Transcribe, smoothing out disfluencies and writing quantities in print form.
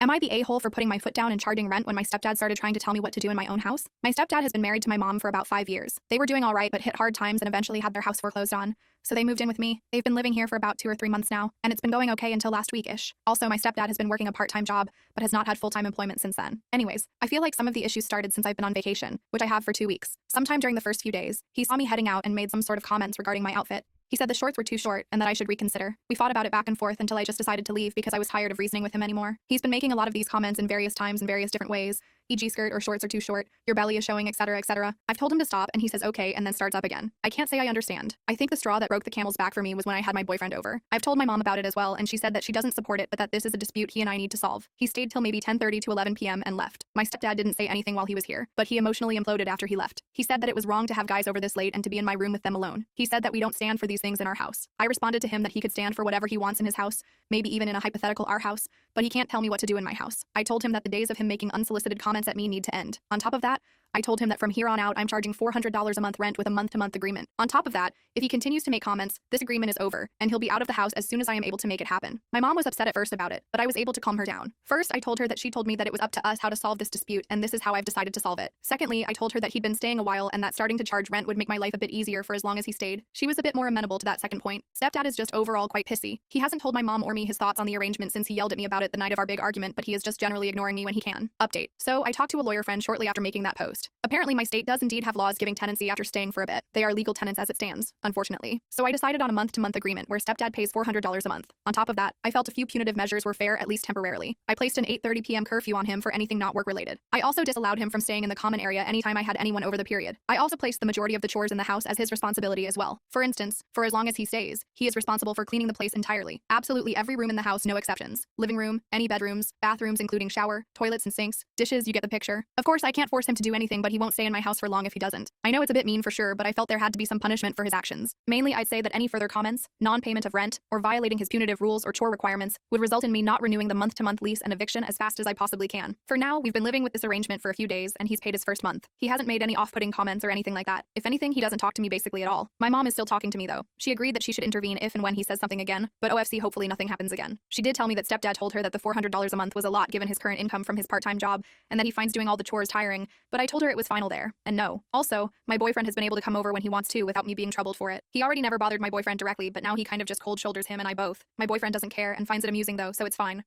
Am I the a-hole for putting my foot down and charging rent when my stepdad started trying to tell me what to do in my own house? My stepdad has been married to my mom for about 5 years. They were doing all right, but hit hard times and eventually had their house foreclosed on. So they moved in with me. They've been living here for about 2 or 3 months now, and it's been going okay until last week-ish. Also, my stepdad has been working a part-time job, but has not had full-time employment since then. Anyways, I feel like some of the issues started since I've been on vacation, which I have for 2 weeks. Sometime during the first few days, he saw me heading out and made some sort of comments regarding my outfit. He said the shorts were too short and that I should reconsider. We fought about it back and forth until I just decided to leave because I was tired of reasoning with him anymore. He's been making a lot of these comments in various times in various different ways, e.g. skirt or shorts are too short, your belly is showing, etc, etc. I've told him to stop and he says okay and then starts up again. I can't say I understand. I think the straw that broke the camel's back for me was when I had my boyfriend over. I've told my mom about it as well and she said that she doesn't support it but that this is a dispute he and I need to solve. He stayed till maybe 10:30 to 11 p.m. and left. My stepdad didn't say anything while he was here, but he emotionally imploded after he left. He said that it was wrong to have guys over this late and to be in my room with them alone. He said that we don't stand for these things in our house. I responded to him that he could stand for whatever he wants in his house, maybe even in a hypothetical our house, but he can't tell me what to do in my house. I told him that the days of him making unsolicited comments at me need to end. On top of that, I told him that from here on out I'm charging $400 a month rent with a month-to-month agreement. On top of that, if he continues to make comments, this agreement is over, and he'll be out of the house as soon as I am able to make it happen. My mom was upset at first about it, but I was able to calm her down. First, I told her that she told me that it was up to us how to solve this dispute, and this is how I've decided to solve it. Secondly, I told her that he'd been staying a while and that starting to charge rent would make my life a bit easier for as long as he stayed. She was a bit more amenable to that second point. Stepdad is just overall quite pissy. He hasn't told my mom or me his thoughts on the arrangement since he yelled at me about it the night of our big argument, but he is just generally ignoring me when he can. Update. So I talked to a lawyer friend shortly after making that post. Apparently my state does indeed have laws giving tenancy after staying for a bit. They are legal tenants as it stands, unfortunately. So I decided on a month-to-month agreement where stepdad pays $400 a month. On top of that, I felt a few punitive measures were fair at least temporarily. I placed an 8:30 p.m. curfew on him for anything not work-related. I also disallowed him from staying in the common area anytime I had anyone over the period. I also placed the majority of the chores in the house as his responsibility as well. For instance, for as long as he stays, he is responsible for cleaning the place entirely. Absolutely every room in the house, no exceptions. Living room, any bedrooms, bathrooms including shower, toilets and sinks, dishes, you get the picture. Of course, I can't force him to do anything, but he won't stay in my house for long if he doesn't. I know it's a bit mean for sure, but I felt there had to be some punishment for his actions. Mainly, I'd say that any further comments, non-payment of rent, or violating his punitive rules or chore requirements would result in me not renewing the month-to-month lease and eviction as fast as I possibly can. For now, we've been living with this arrangement for a few days, and he's paid his first month. He hasn't made any off-putting comments or anything like that. If anything, he doesn't talk to me basically at all. My mom is still talking to me though. She agreed that she should intervene if and when he says something again, but OFC hopefully nothing happens again. She did tell me that stepdad told her that the $400 a month was a lot given his current income from his part-time job, and that he finds doing all the chores tiring, but I told her it was final there, and no. Also, my boyfriend has been able to come over when he wants to without me being troubled for it. He already never bothered my boyfriend directly, but now he kind of just cold shoulders him and I both. My boyfriend doesn't care and finds it amusing though, so it's fine.